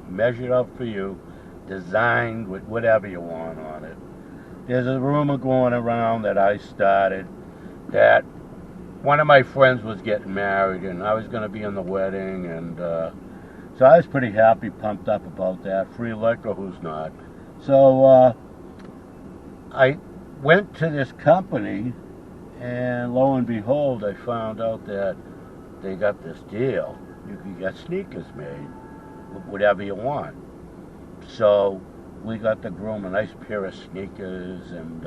measured out for you, designed with whatever you want on it. There's a rumor going around that I started that one of my friends was getting married and I was going to be in the wedding, and so I was pretty happy, pumped up about that. Free liquor, who's not? So I went to this company, and lo and behold, I found out that they got this deal. You can get sneakers made, whatever you want. So we got the groom a nice pair of sneakers, and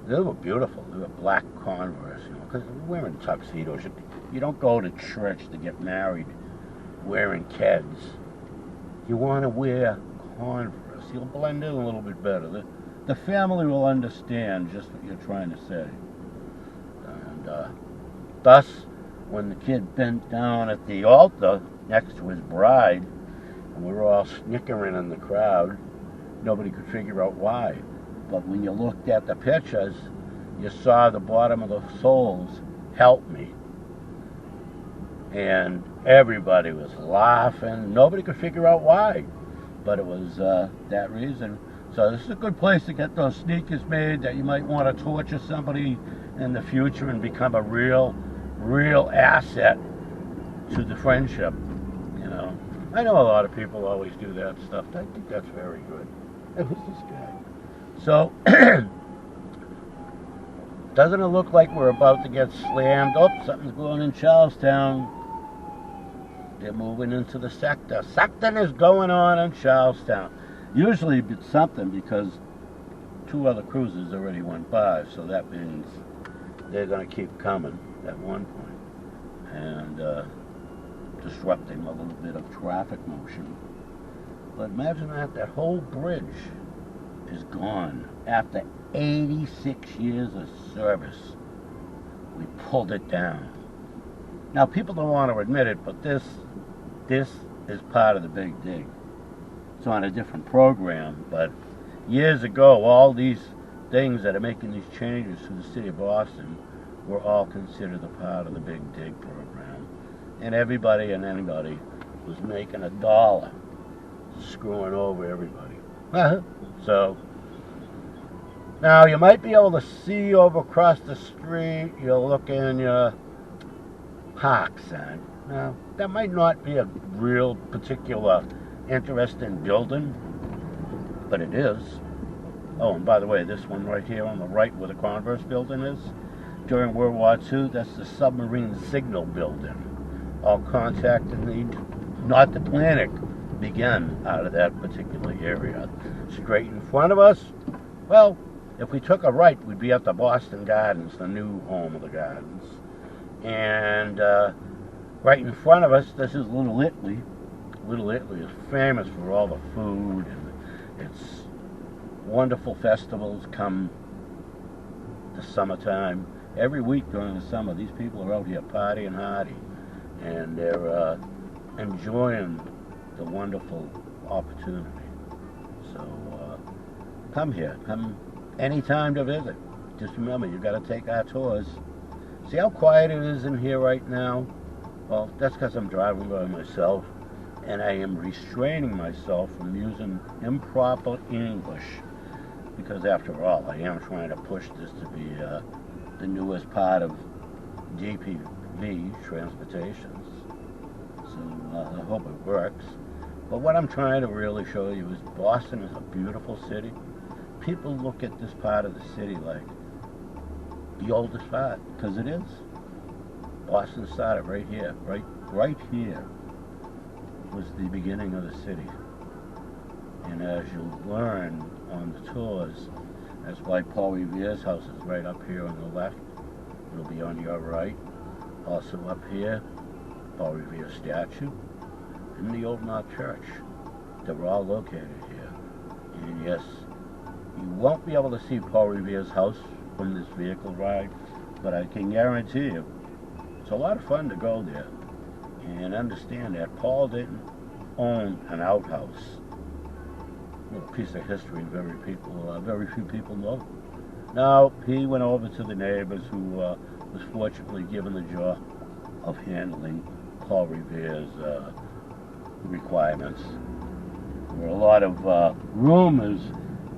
they were beautiful. They were black Converse, because we're wearing tuxedos. You don't go to church to get married wearing Keds. You want to wear Converse. You'll blend in a little bit better. The family will understand just what you're trying to say. And thus, when the kid bent down at the altar next to his bride, and we were all snickering in the crowd, nobody could figure out why. But when you looked at the pictures, you saw the bottom of the soles, "Help me." And everybody was laughing. Nobody could figure out why, but it was that reason. So this is a good place to get those sneakers made that you might want to torture somebody in the future and become a real asset to the friendship. I know a lot of people always do that stuff. I think that's very good. Who's this guy? So, doesn't it look like we're about to get slammed? Oh, something's going in Charlestown. They're moving into the sector. Something is going on in Charlestown. Usually it's something, because 2 other cruisers already went by, so that means they're going to keep coming at one point and disrupting a little bit of traffic motion. But imagine that whole bridge is gone. After 86 years of service, we pulled it down. Now, people don't want to admit it, but this is part of the Big Dig. It's on a different program, but years ago, all these things that are making these changes to the city of Boston were all considered a part of the Big Dig program. And everybody and anybody was making $1, screwing over everybody. So, now you might be able to see over across the street. You'll look in your park sign. Now, that might not be a real particular interesting building, but it is. Oh, and by the way, this one right here on the right where the Converse building is, during World War II, that's the submarine signal building. All contact in the North Atlantic began out of that particular area. Straight in front of us, well, if we took a right, we'd be at the Boston Gardens, the new home of the Gardens. And right in front of us, this is Little Italy. Little Italy is famous for all the food, and its wonderful festivals come the summertime. Every week during the summer, these people are out here partying hardy, and they're enjoying the wonderful opportunity. So come here, come anytime to visit. Just remember, you got to take our tours. See how quiet it is in here right now? Well, that's because I'm driving by myself, and I am restraining myself from using improper English, because after all, I am trying to push this to be the newest part of DPV Transportations. So I hope it works. But what I'm trying to really show you is Boston is a beautiful city. People look at this part of the city like the oldest part, because it is. Boston started right here, right here was the beginning of the city. And as you'll learn on the tours, that's why Paul Revere's house is right up here on the left. It'll be on your right. Also up here, Paul Revere's statue, and the Old North Church. They're all located here. And yes, you won't be able to see Paul Revere's house from this vehicle ride, but I can guarantee you, it's a lot of fun to go there. And understand that Paul didn't own an outhouse. A little piece of history very few people know. Now, he went over to the neighbors who was fortunately given the job of handling Paul Revere's requirements. There were a lot of rumors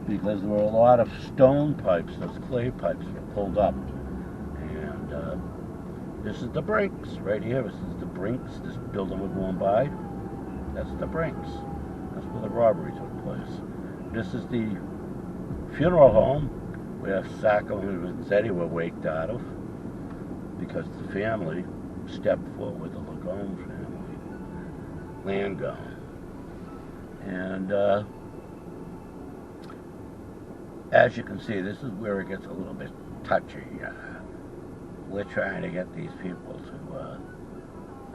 because there were a lot of stone pipes, those clay pipes were pulled up. And this is the Brinks right here. This is the Brinks. This building we're going by. That's the Brinks. That's where the robbery took place. This is the funeral home where Sacco and Vanzetti were waked out of because the family stepped forward, the Lagone family, Langone. And as you can see, this is where it gets a little bit touchy. We're trying to get these people to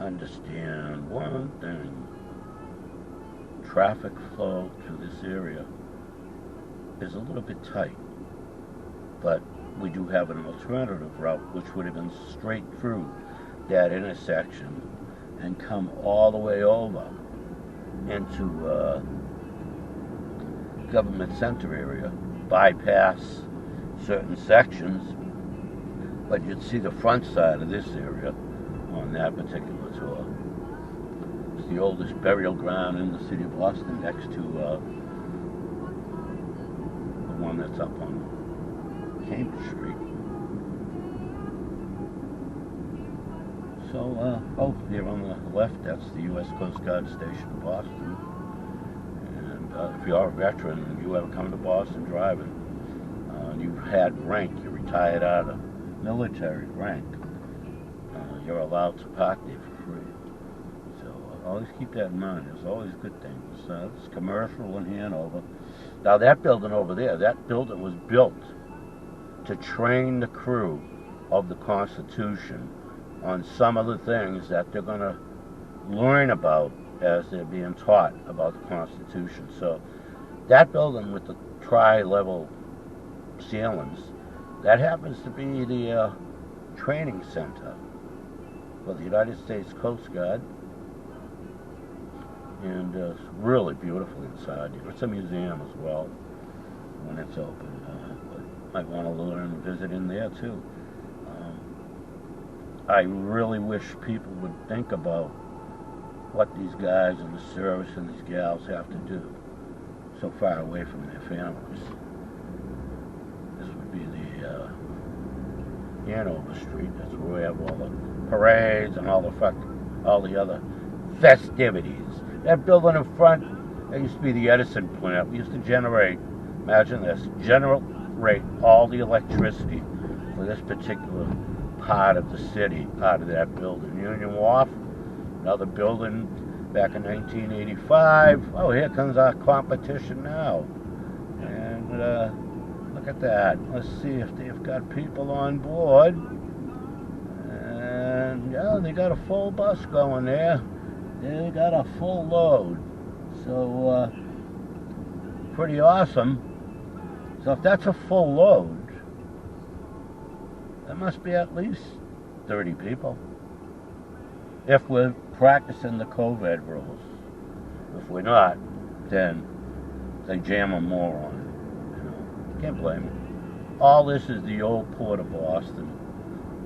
understand one thing. Traffic flow through this area is a little bit tight, but we do have an alternative route which would have been straight through that intersection and come all the way over into Government Center area, bypass certain sections, but you'd see the front side of this area on that particular tour. It's the oldest burial ground in the city of Boston, next to the one that's up on Cambridge Street. So, here on the left, that's the U.S. Coast Guard Station in Boston. And if you are a veteran and you ever come to Boston driving, you've had rank, you're retired out of military rank, you're allowed to park there for free. So always keep that in mind. There's always good things. It's commercial in Hanover. Now that building over there, that building was built to train the crew of the Constitution on some of the things that they're going to learn about as they're being taught about the Constitution. So that building with the tri-level ceilings, that happens to be the training center for the United States Coast Guard. And it's really beautiful inside here. It's a museum as well when it's open. But might want to learn and visit in there too. I really wish people would think about what these guys in the service and these gals have to do so far away from their families. This would be the Hanover Street. That's where we have all the parades and all the other festivities. That building in front, that used to be the Edison plant. We used to generate, imagine this, generate all the electricity for this particular part of the city, part of that building. Union Wharf, another building back in 1985. Oh, here comes our competition now. And look at that. Let's see if they've got people on board. And yeah, they got a full bus going there. They got a full load. So, pretty awesome. So if that's a full load, that must be at least 30 people. If we're practicing the COVID rules. If we're not, then they jam them more on it. You know, can't blame them. All this is the old Port of Boston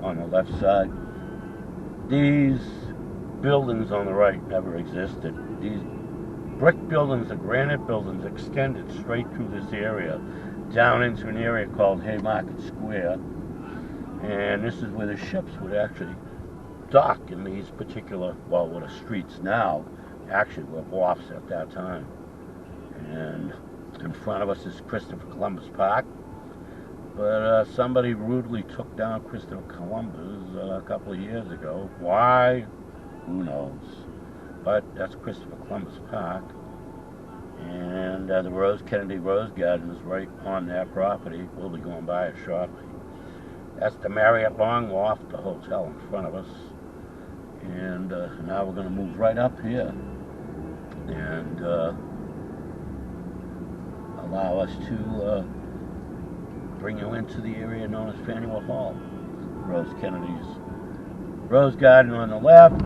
on the left side. These buildings on the right never existed. These brick buildings, the granite buildings, extended straight through this area, down into an area called Haymarket Square. And this is where the ships would actually dock in these particular, well, what are streets now, actually were wharfs at that time. And in front of us is Christopher Columbus Park. But somebody rudely took down Christopher Columbus a couple of years ago. Why? Who knows? But that's Christopher Columbus Park. And the Kennedy Rose Garden is right on that property. We'll be going by it shortly. That's the Marriott Long Wharf, the hotel in front of us. And now we're going to move right up here and allow us to bring you into the area known as Faneuil Hall. Rose Kennedy's Rose Garden on the left.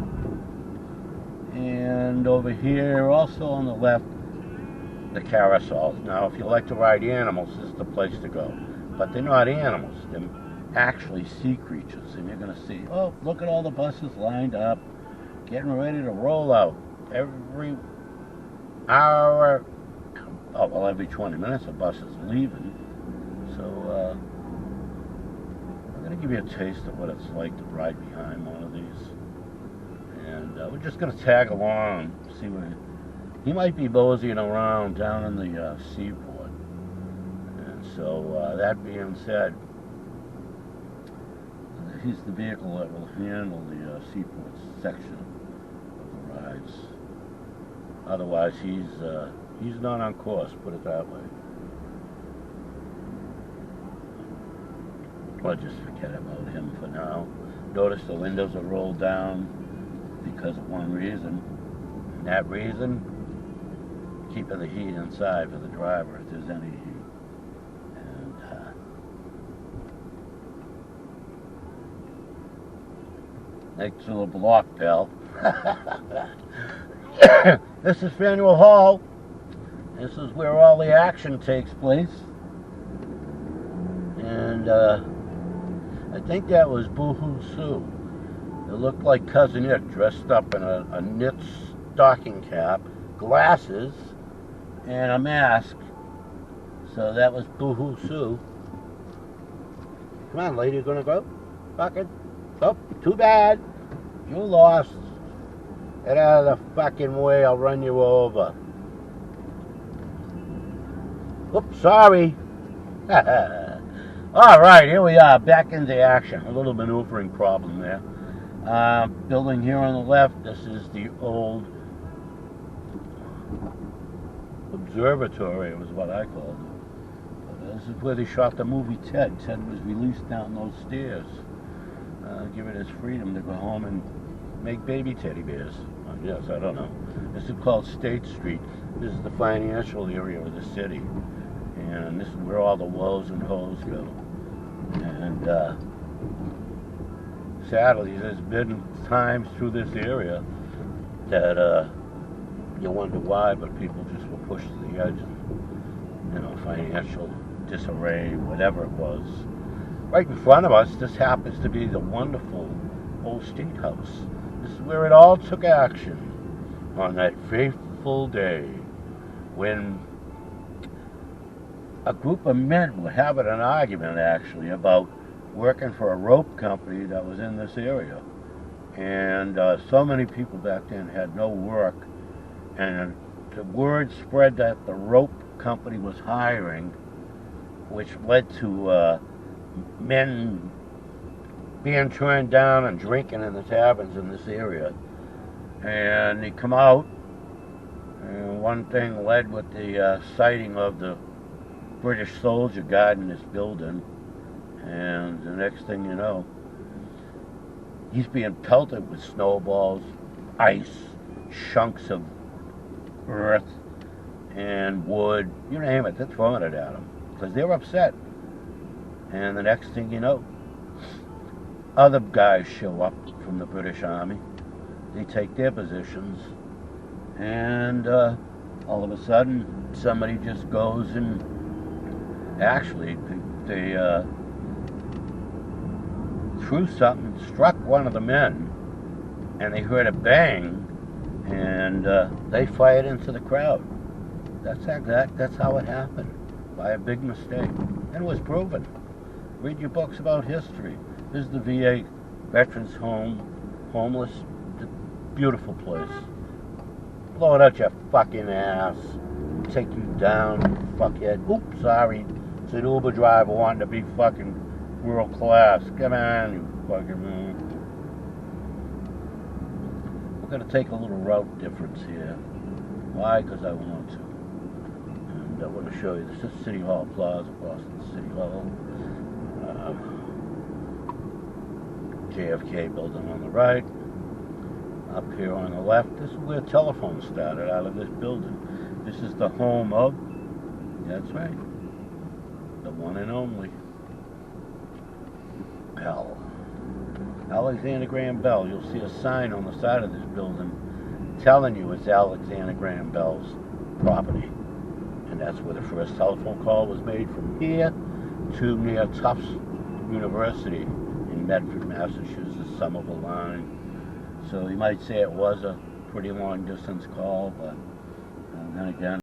And over here, also on the left, the carousels. Now, if you like to ride animals, this is the place to go. But they're not animals. They're actually sea creatures. And you're going to see, oh, look at all the buses lined up, getting ready to roll out. Every hour Oh, well, every 20 minutes a bus is leaving. So, I'm going to give you a taste of what it's like to ride behind one of these. And we're just going to tag along, see where he might be moseying around down in the seaport. And so, that being said, he's the vehicle that will handle the seaport section of the rides. Otherwise, he's not on course, put it that way. I'll just forget about him for now. Notice the windows are rolled down because of one reason. And that reason, keeping the heat inside for the driver if there's any heat. And next little block, pal. This is Faneuil Hall. This is where all the action takes place. And I think that was Boo-Hoo Sue. It looked like Cousin Nick dressed up in a knit stocking cap, glasses, and a mask. So that was Boo-Hoo Sue. Come on, lady, you gonna go? Fucking. Oh, too bad. You lost. Get out of the fucking way, I'll run you over. Oops, sorry. Alright, here we are, back into action. A little maneuvering problem there. Building here on the left, this is the old observatory, was what I called it. But this is where they shot the movie Ted. Ted was released down those stairs. Given his freedom to go home and make baby teddy bears. Yes, I don't know. This is called State Street. This is the financial area of the city. And this is where all the woes and hoes go. And sadly, there's been times through this area that you wonder why, but people just were pushed to the edge. You know, financial disarray, whatever it was. Right in front of us, this happens to be the wonderful old State House. This is where it all took action on that fateful day when a group of men were having an argument, actually, about working for a rope company that was in this area. And so many people back then had no work, and the word spread that the rope company was hiring, which led to men being turned down and drinking in the taverns in this area. And they come out, and one thing led with the sighting of the British soldier guarding this building, and the next thing you know, he's being pelted with snowballs, ice, chunks of earth, and wood, you name it, they're throwing it at him, because they're upset. And the next thing you know, other guys show up from the British Army. They take their positions, and all of a sudden, somebody just goes and actually they threw something, struck one of the men, and they heard a bang, and they fired into the crowd. That's how it happened, by a big mistake, and it was proven. Read your books about history. This is the VA Veterans Home, homeless, beautiful place. Blow it out your fucking ass. Take you down, fuckhead. Oops, sorry. It's an Uber driver wanting to be fucking world class. Come on, you fucking man. We're gonna take a little route difference here. Why? Because I want to. And I want to show you. This is City Hall Plaza, Boston City Hall. JFK building on the right. Up here on the left, this is where telephone started out of this building. This is the home of, that's right, the one and only Bell. Alexander Graham Bell. You'll see a sign on the side of this building telling you it's Alexander Graham Bell's property. And that's where the first telephone call was made, from here to near Tufts University in Medford, Massachusetts, Somerville line. So you might say it was a pretty long distance call, but then again,